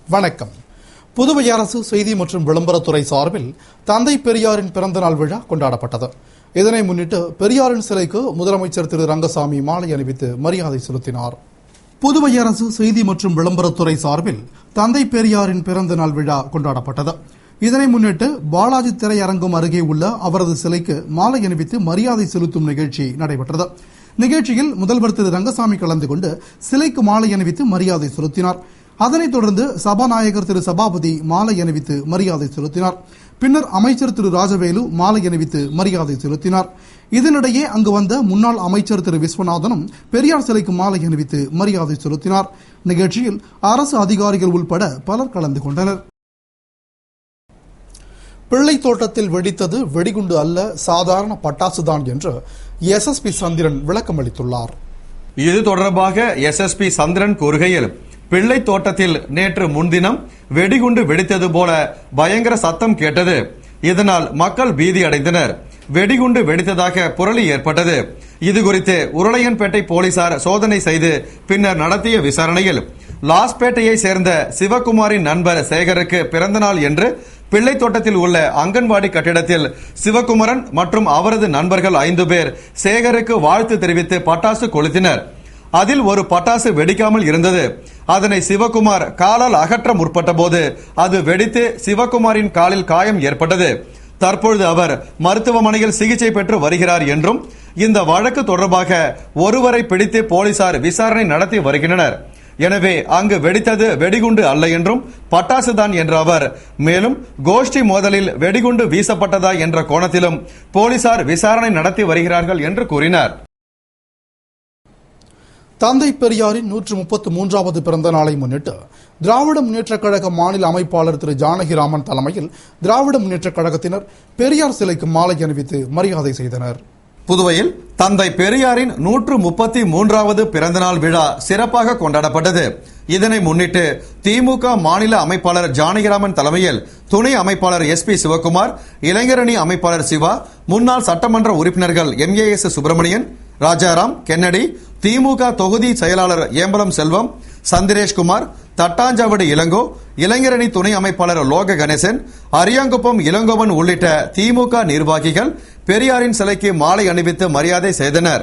வணக்கம். புதுவை அரசு செய்தி மற்றும் விளம்பரத்துறை சார்பில் தந்தை பெரியாரின் பிறந்தநாள் விழா கொண்டாடப்பட்டது. இதனை முன்னிட்டு பெரியாரின் சிலைக்கு முதலமைச்சர் திரு ரங்கசாமி மாலை அணிவித்து மரியாதை செலுத்தினார். புதுவை அரசு செய்தி மற்றும் விளம்பரத்துறை சார்பில் தந்தை பெரியாரின் பிறந்தநாள் விழா கொண்டாடப்பட்டது. இதனை முன்னிட்டு பாலாஜி திரையரங்கம் அருகே உள்ள அவரது சிலைக்கு மாலை அணிவித்து மரியாதை செலுத்தும் நிகழ்ச்சி நடைபெற்றது. நிகழ்ச்சியில் முதல்வர் திரு ரங்கசாமி கலந்து கொண்டு சிலைக்கு மாலை அணிவித்து மரியாதை செலுத்தினார். அதனைத் தொடர்ந்து சபாநாயகர் திரு சபாபதி மாலை அணிவித்து மரியாதை செலுத்தினார். பின்னர் அமைச்சர் திரு ராஜவேலு மாலை அணிவித்து மரியாதை செலுத்தினார். இதனிடையே அங்கு வந்த முன்னாள் அமைச்சர் திரு விஸ்வநாதனும் பெரியார் சிலைக்கு மாலை அணிவித்து மரியாதை செலுத்தினார். நிகழ்ச்சியில் அரசு அதிகாரிகள் உள்பட பலர் கலந்து கொண்டனர். பிள்ளை தோட்டத்தில் வெடித்தது வெடிகுண்டு அல்ல, சாதாரண பட்டாசுதான் என்று SSP சந்திரன் விளக்கம் அளித்துள்ளார். இது தொடர்பாக SSP சந்திரன் கூறுகையில், பிள்ளை தோட்டத்தில் நேற்று முன்தினம் வெடிகுண்டு வெடித்தது போல பயங்கர சத்தம் கேட்டது. இதனால் மக்கள் பீதி அடைந்தனர். வெடிகுண்டு வெடித்ததாக புரளி ஏற்பட்டது. இதுகுறித்து உருளையன்பேட்டை போலீசார் சோதனை செய்து பின்னர் நடத்திய விசாரணையில் லாஸ்பேட்டையை சேர்ந்த சிவகுமாரின் நண்பர் சேகருக்கு பிறந்தநாள் என்று பிள்ளை தோட்டத்தில் உள்ள அங்கன்வாடி கட்டிடத்தில் சிவகுமரன் மற்றும் அவரது நண்பர்கள் 5 பேர் சேகருக்கு வாழ்த்து தெரிவித்து பட்டாசு கொளுத்தினர். அதில் ஒரு பட்டாசு வெடிக்காமல் இருந்தது. அதனை சிவகுமார் காலால் அகற்ற முற்பட்ட போது அது வெடித்து சிவகுமாரின் காலில் காயம் ஏற்பட்டது. தற்பொழுது அவர் மருத்துவமனையில் சிகிச்சை பெற்று வருகிறார் என்றும், இந்த வழக்கு தொடர்பாக ஒருவரை பிடித்து போலீசார் விசாரணை நடத்தி வருகின்றனர். எனவே அங்கு வெடித்தது வெடிகுண்டு அல்ல என்றும் பட்டாசுதான் என்ற அவர், மேலும் கோஷ்டி மோதலில் வெடிகுண்டு வீசப்பட்டதா என்ற கோணத்திலும் போலீசார் விசாரணை நடத்தி வருகிறார்கள் என்று கூறினார். தந்தை பெரியாரின் 133வது பிறந்த நாளை முன்னிட்டு திராவிட முன்னேற்றக் கழக மாநில அமைப்பாளர் திரு ஜானகிராமன் தலைமையில் திராவிட முன்னேற்றக் கழகத்தினர் பெரியார் சிலைக்கு மாலை அணிவித்து மரியாதை செய்தனர். புதுவையில் தந்தை பெரியாரின் 133வது பிறந்தநாள் விழா சிறப்பாக கொண்டாடப்பட்டது. இதனை முன்னிட்டு திமுக மாநில அமைப்பாளர் ஜானகிராமன் தலைமையில் துணை அமைப்பாளர் SP சிவகுமார், இளைஞரணி அமைப்பாளர் சிவா, முன்னாள் சட்டமன்ற உறுப்பினர்கள் MAS சுப்பிரமணியன், ராஜாராம், கென்னடி, திமுக தொகுதி செயலாளர் ஏம்பலம் செல்வம், சந்திரேஷ்குமார், தட்டாஞ்சாவடி இளங்கோ, இளைஞரணி துணை அமைப்பாளர் லோக கணேசன், அரியாங்குப்பம் இளங்கோவன் உள்ளிட்ட திமுக நிர்வாகிகள் பெரியாரின் சிலைக்கு மாலை அணிவித்து மரியாதை செய்தனர்.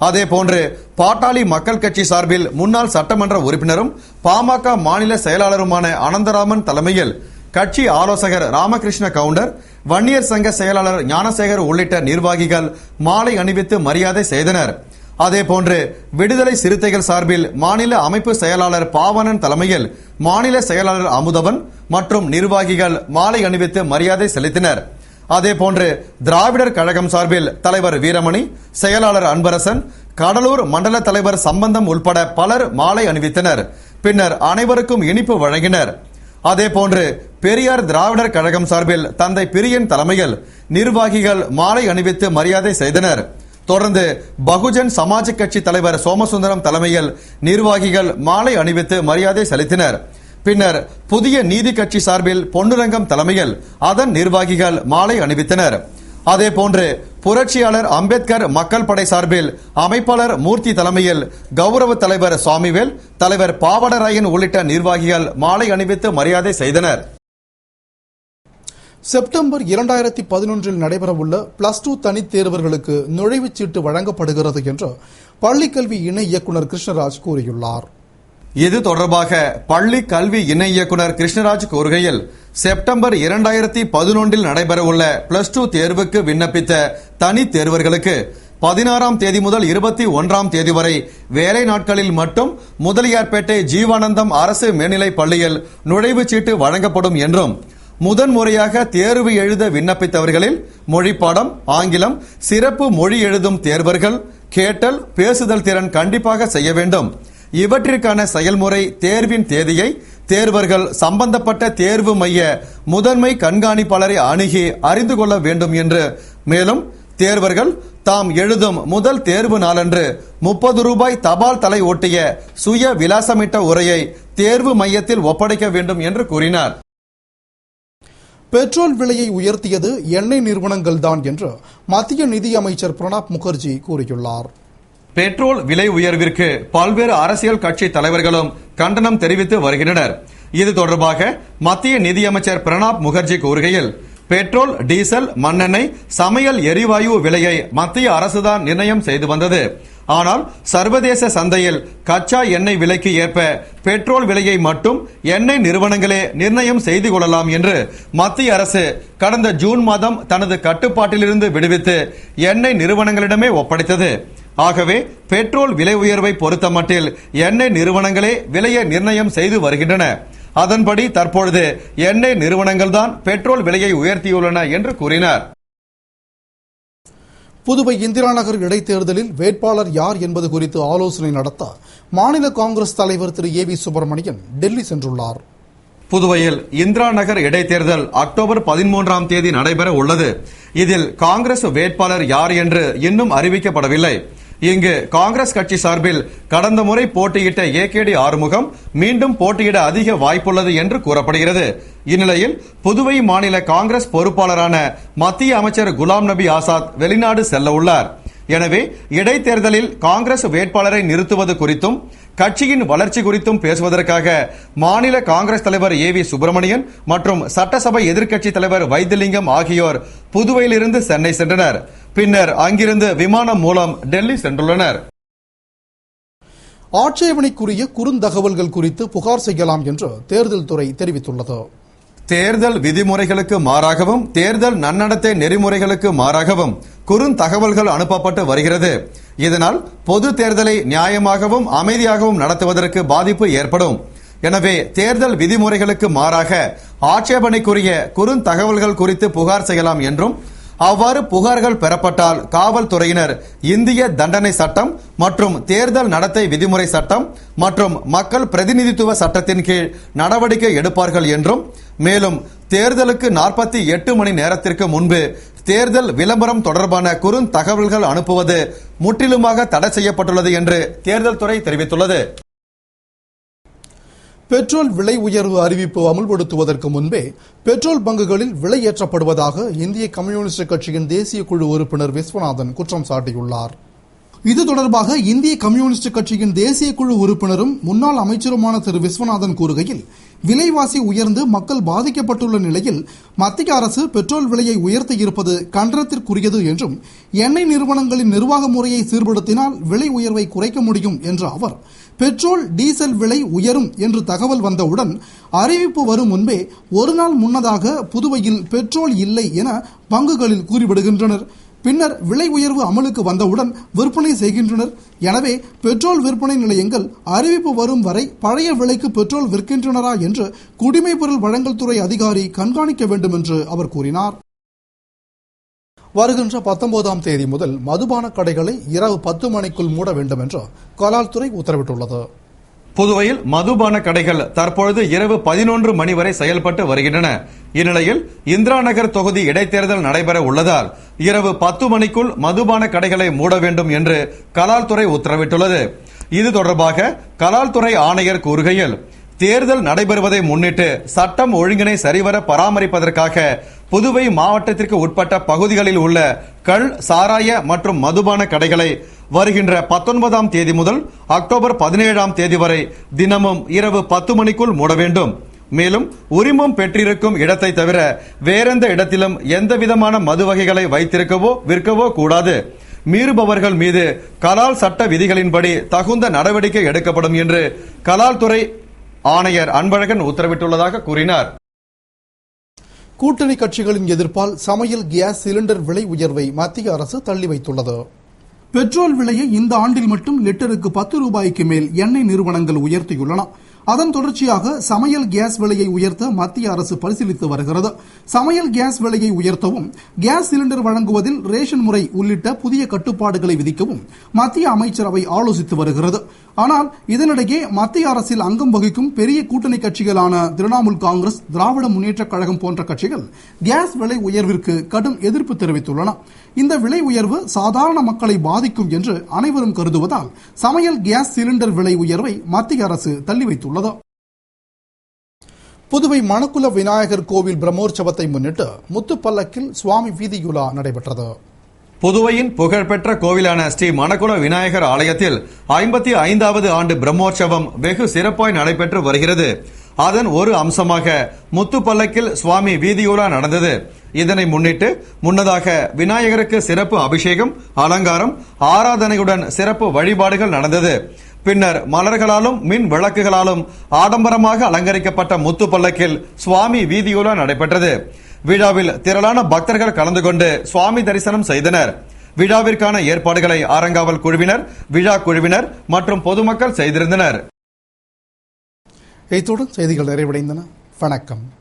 அதேபோன்று பாட்டாளி மக்கள் கட்சி சார்பில் முன்னாள் சட்டமன்ற உறுப்பினரும் பாமக மாநில செயலாளருமான அனந்தராமன் தலைமையில் கட்சி ஆலோசகர் ராமகிருஷ்ண கவுண்டர், வன்னியர் சங்க செயலாளர் ஞானசேகர் உள்ளிட்ட நிர்வாகிகள் மாலை அணிவித்து மரியாதை செய்தனர். அதேபோன்று விடுதலை சிறுத்தைகள் சார்பில் மாநில அமைப்பு செயலாளர் பாவனன் தலைமையில் மாநில செயலாளர் அமுதவன் மற்றும் நிர்வாகிகள் மாலை அணிவித்து மரியாதை செலுத்தினர். அதேபோன்று திராவிடர் கழகம் சார்பில் தலைவர் வீரமணி, செயலாளர் அன்பரசன், கடலூர் மண்டல தலைவர் சம்பந்தம் உள்பட பலர் மாலை அணிவித்தனர். பின்னர் அனைவருக்கும் இனிப்பு வழங்கினர். அதேபோன்று பெரியார் திராவிடர் கழகம் சார்பில் தந்தை பிரியன் தலைமையில் நிர்வாகிகள் மாலை அணிவித்து மரியாதை செய்தனர். தொடர்ந்து பகுஜன் சமாஜ் கட்சி தலைவர் சோமசுந்தரம் தலைமையில் நிர்வாகிகள் மாலை அணிவித்து மரியாதை செலுத்தினர். பின்னர் புதிய நீதி கட்சி சார்பில் பொன்னுரங்கம் தலைமையில் அதன் நிர்வாகிகள் மாலை அணிவித்தனர். அதேபோன்று புரட்சியாளர் அம்பேத்கர் மக்கள் படை சார்பில் அமைப்பாளர் மூர்த்தி தலைமையில் கௌரவ தலைவர் சுவாமிவேல், தலைவர் பாவடராயன் உள்ளிட்ட நிர்வாகிகள் மாலை அணிவித்து மரியாதை செய்தனர். செப்டம்பர் 2011 நடைபெறவுள்ள +2 தனித் தேர்வர்களுக்கு நுழைவுச் சீட்டு வழங்கப்படுகிறது என்று பள்ளிக்கல்வி இணை இயக்குநர் கிருஷ்ணராஜ் கூறியுள்ளார். இது தொடர்பாக பள்ளி கல்வி இணை இயக்குநர் கிருஷ்ணராஜ் கூறுகையில், செப்டம்பர் 2011 நடைபெறவுள்ள +2 தேர்வுக்கு விண்ணப்பித்த தனித் தேர்வர்களுக்கு 16ஆம் தேதி முதல் 21ஆம் தேதி வரை வேலை நாட்களில் மட்டும் முதலியார்பேட்டை ஜீவானந்தம் அரசு மேல்நிலைப் பள்ளியில் நுழைவுச் சீட்டு வழங்கப்படும் என்றும், முதன்முறையாக தேர்வு எழுத விண்ணப்பித்தவர்களில் மொழிப்பாடம், ஆங்கிலம், சிறப்பு மொழி எழுதும் தேர்வர்கள் கேட்டல், பேசுதல் திறன் கண்டிப்பாக செய்ய வேண்டும். இவற்றிற்கான செயல்முறை தேர்வின் தேதியை தேர்வர்கள் சம்பந்தப்பட்ட தேர்வு மைய முதன்மை கண்காணிப்பாளரை அணுகி அறிந்து கொள்ள வேண்டும் என்று, மேலும் தேர்வர்கள் தாம் எழுதும் முதல் தேர்வு நாளன்று 30 ரூபாய் தபால் தலை ஒட்டிய சுய விலாசமிட்ட உரையை தேர்வு மையத்தில் ஒப்படைக்க வேண்டும் என்று கூறினார். பெட்ரோல் விலையை உயர்த்தியது எண்ணெய் நிறுவனங்கள் தான் என்று மத்திய நிதி அமைச்சர் பிரணாப் முகர்ஜி கூறியுள்ளார். பெட்ரோல் விலை உயர்விற்கு பல்வேறு அரசியல் கட்சி தலைவர்களும் கண்டனம் தெரிவித்து வருகின்றனர். இது தொடர்பாக மத்திய நிதியமைச்சர் பிரணாப் முகர்ஜி கூறுகையில், பெட்ரோல், டீசல், மண்ணெண்ணெய், சமையல் எரிவாயு விலையை மத்திய அரசுதான் நிர்ணயம் செய்து வந்தது. ஆனால் சர்வதேச சந்தையில் கச்சா எண்ணெய் விலைக்கு ஏற்ப பெட்ரோல் விலையை மட்டும் எண்ணெய் நிறுவனங்களே நிர்ணயம் செய்து கொள்ளலாம் என்று மத்திய அரசு கடந்த ஜூன் மாதம் தனது கட்டுப்பாட்டிலிருந்து விடுவித்து எண்ணெய் நிறுவனங்களிடமே ஒப்படைத்தது. ஆகவே பெட்ரோல் விலை உயர்வை பொறுத்தமட்டில் எண்ணெய் நிறுவனங்களே விலையை நிர்ணயம் செய்து வருகின்றன. அதன்படி தற்பொழுது எண்ணெய் நிறுவனங்கள் தான் பெட்ரோல் விலையை உயர்த்தியுள்ளன என்று கூறினார். புதுவை இந்திரா நகர் இடைத்தேர்தலில் வேட்பாளர் யார் என்பது குறித்து ஆலோசனை நடத்த மாநில காங்கிரஸ் தலைவர் திரு ஏ வி சுப்பிரமணியன் டெல்லி சென்றுள்ளார். புதுவையில் இந்திரா நகர் இடைத்தேர்தல் அக்டோபர் 13ஆம் தேதி நடைபெற உள்ளது. இதில் காங்கிரஸ் வேட்பாளர் யார் என்று இன்னும் அறிவிக்கப்படவில்லை. இங்கு காங்கிரஸ் கட்சி சார்பில் கடந்த முறை போட்டியிட்ட ஏகேடி ஆறுமுகம் மீண்டும் போட்டியிட அதிக வாய்ப்புள்ளது என்று கூறப்படுகிறது. இந்நிலையில் புதுவை மாநில காங்கிரஸ் பொறுப்பாளரான மத்திய அமைச்சர் குலாம் நபி ஆசாத் வெளிநாடு செல்ல உள்ளார். எனவே இடைத்தேர்தலில் காங்கிரஸ் வேட்பாளரை நிறுத்துவது குறித்தும் கட்சியின் வளர்ச்சி குறித்தும் பேசுவதற்காக மாநில காங்கிரஸ் தலைவர் ஏ வி சுப்பிரமணியன் மற்றும் சட்டசபை எதிர்க்கட்சி தலைவர் வைத்திலிங்கம் ஆகியோர் புதுவையிலிருந்து சென்னை சென்றனர். பின்னர் அங்கிருந்து விமானம் மூலம் டெல்லி சென்றுள்ளனர். ஆட்சேபனைக்குரிய குறுந்தகவல்கள் குறித்து புகார் செய்யலாம் என்று தேர்தல் துறை தெரிவித்துள்ளது. தேர்தல் விதிமுறைகளுக்கு மாறாகவும் தேர்தல் நன்னடத்தை நெறிமுறைகளுக்கு மாறாகவும் குறுந்தகவல்கள் அனுப்பப்பட்டு வருகிறது. இதனால் பொது தேர்தலை நியாயமாகவும் அமைதியாகவும் நடத்துவதற்கு பாதிப்பு ஏற்படும். எனவே தேர்தல் விதிமுறைகளுக்கு மாறாக ஆட்சேபனைக்குரிய குறுந்தகவல்கள் குறித்து புகார் செய்யலாம் என்றும், அவ்வாறு புகார்கள் பெறப்பட்டால் காவல்துறையினர் இந்திய தண்டனை சட்டம் மற்றும் தேர்தல் நடத்தை விதிமுறை சட்டம் மற்றும் மக்கள் பிரதிநிதித்துவ சட்டத்தின் கீழ் நடவடிக்கை எடுப்பார்கள் என்றும், மேலும் தேர்தலுக்கு 48 மணி நேரத்திற்கு முன்பு தேர்தல் விளம்பரம் தொடர்பான குறுந்தகவல்கள் அனுப்புவது முற்றிலுமாக தடை செய்யப்பட்டுள்ளது என்று தேர்தல் துறை தெரிவித்துள்ளது. பெட்ரோல் விலை உயர்வு அறிவிப்பு அமல்படுத்துவதற்கு முன்பே பெட்ரோல் பங்குகளில் விலை ஏற்றப்படுவதாக இந்திய கம்யூனிஸ்ட் கட்சியின் தேசிய குழு உறுப்பினர் விஸ்வநாதன் குற்றம் சாட்டியுள்ளார். இது தொடர்பாக இந்திய கம்யூனிஸ்ட் கட்சியின் தேசிய குழு உறுப்பினரும் முன்னாள் அமைச்சருமான திரு விஸ்வநாதன் கூறுகையில், விலைவாசி உயர்ந்து மக்கள் பாதிக்கப்பட்டுள்ள நிலையில் மத்திய அரசு பெட்ரோல் விலையை உயர்த்தியிருப்பது கண்டனத்திற்குரியது என்றும், எண்ணெய் நிறுவனங்களின் நிர்வாக முறையை சீர்படுத்தினால் விலை உயர்வை குறைக்க முடியும் என்ற அவர், பெட்ரோல் டீசல் விலை உயரும் என்று தகவல் வந்தவுடன் அறிவிப்பு வரும் முன்பே ஒரு நாள் முன்னதாக புதுவையில் பெட்ரோல் இல்லை என பங்குகளில் கூறிவிடுகின்றனர். பின்னர் விலை உயர்வு அமலுக்கு வந்தவுடன் விற்பனை செய்கின்றனர். எனவே பெட்ரோல் விற்பனை நிலையங்கள் அறிவிப்பு வரும் வரை பழைய விலைக்கு பெட்ரோல் விற்கின்றனரா என்று குடிமைப்பொருள் வழங்கல் துறை அதிகாரி கண்காணிக்க வேண்டும் என்று அவர் கூறினார். வருகின்ற 19ஆம் தேதி முதல் மதுபான கடைகளை இரவு 10 மணிக்குள் மூட வேண்டும் என்று கலால்துறை உத்தரவிட்டுள்ளது. புதுவையில் மதுபான கடைகள் தற்பொழுது இரவு 11 மணி வரை செயல்பட்டு வருகின்றன. இந்நிலையில் இந்திரா நகர் தொகுதி இடைத்தேர்தல் நடைபெற உள்ளதால் இரவு 10 மணிக்குள் மதுபான கடைகளை மூட வேண்டும் என்று கலால்துறை உத்தரவிட்டுள்ளது. இது தொடர்பாக கலால்துறை ஆணையர் கூறுகையில், தேர்தல் நடைபெறுவதை முன்னிட்டு சட்டம் ஒழுங்கினை சரிவர பராமரிப்பதற்காக புதுவை மாவட்டத்திற்கு உட்பட்ட பகுதிகளில் உள்ள கள், சாராய மற்றும் மதுபான கடைகளை வருகின்ற 19ஆம் தேதி முதல் அக்டோபர் 17ஆம் தேதி வரை தினமும் இரவு 10 மணிக்குள் மூட வேண்டும். மேலும் உரிமம் பெற்றிருக்கும் இடத்தை தவிர வேறெந்த இடத்திலும் எந்தவிதமான மது வகைகளை வைத்திருக்கவோ விற்கவோ கூடாது. மீறுபவர்கள் மீது கலால் சட்ட விதிகளின்படி தகுந்த நடவடிக்கை எடுக்கப்படும் என்று கலால்துறை ஆணையர் அன்பழகன் உத்தரவிட்டுள்ளதாக கூறினார். கூட்டணி கட்சிகளின் எதிர்ப்பால் சமையல் கேஸ் சிலிண்டர் விலை உயர்வை மத்திய அரசு தள்ளி வைத்துள்ளது. பெட்ரோல் விலையை இந்த ஆண்டில் மட்டும் லிட்டருக்கு 10 ரூபாய்க்கு மேல் எண்ணெய் நிறுவனங்கள் உயர்த்தியுள்ளன. அதன் தொடர்ச்சியாக சமையல் கேஸ் விலையை உயர்த்த மத்திய அரசு பரிசீலித்து வருகிறது. சமையல் கேஸ் விலையை உயர்த்தவும், கேஸ் சிலிண்டர் வழங்குவதில் ரேஷன் முறை உள்ளிட்ட புதிய கட்டுப்பாடுகளை விதிக்கவும் மத்திய அமைச்சரவை ஆலோசித்து வருகிறது. ஆனால் இதனிடையே மத்திய அரசில் அங்கம் வகிக்கும் பெரிய கூட்டணி கட்சிகளான திரிணாமுல் காங்கிரஸ், திராவிட முன்னேற்றக் கழகம் போன்ற கட்சிகள் கேஸ் விலை உயர்விற்கு கடும் எதிர்ப்பு தெரிவித்துள்ளன. இந்த விலை உயர்வு சாதாரண மக்களை பாதிக்கும் என்று அனைவரும் கருதுவதால் சமையல் கேஸ் சிலிண்டர் விலை உயர்வை மத்திய அரசு தள்ளி வைத்துள்ளது. புதுவை மணக்குள விநாயகர் கோவில் பிரம்மோற்சவத்தை முன்னிட்டு முத்துப்பல்லக்கில் சுவாமி வீதியுலா நடைபெற்றது. புதுவையின் புகழ்பெற்ற கோவிலான ஸ்ரீ மணக்குள விநாயகர் ஆலயத்தில் 55வது ஆண்டு பிரம்மோற்சவம் வெகு சிறப்பாய் நடைபெற்று வருகிறது. அதன் ஒரு அம்சமாக முத்து பல்லக்கில் சுவாமி வீதியுலா நடந்தது. இதனை முன்னிட்டு முன்னதாக விநாயகருக்கு சிறப்பு அபிஷேகம், அலங்காரம், ஆராதனையுடன் சிறப்பு வழிபாடுகள் நடந்தது. பின்னர் மலர்களாலும் மின் விளக்குகளாலும் ஆடம்பரமாக அலங்கரிக்கப்பட்ட முத்து பல்லக்கில் சுவாமி வீதியுலா நடைபெற்றது. விழாவில் திரளான பக்தர்கள் கலந்து கொண்டு சுவாமி தரிசனம் செய்தனர். விழாவிற்கான ஏற்பாடுகளை ஆரங்காவல் குழுவினர், விழா குழுவினர் மற்றும் பொதுமக்கள் செய்திருந்தனர். இத்துடன் செய்திகள் நிறைவடைந்தன. வணக்கம்.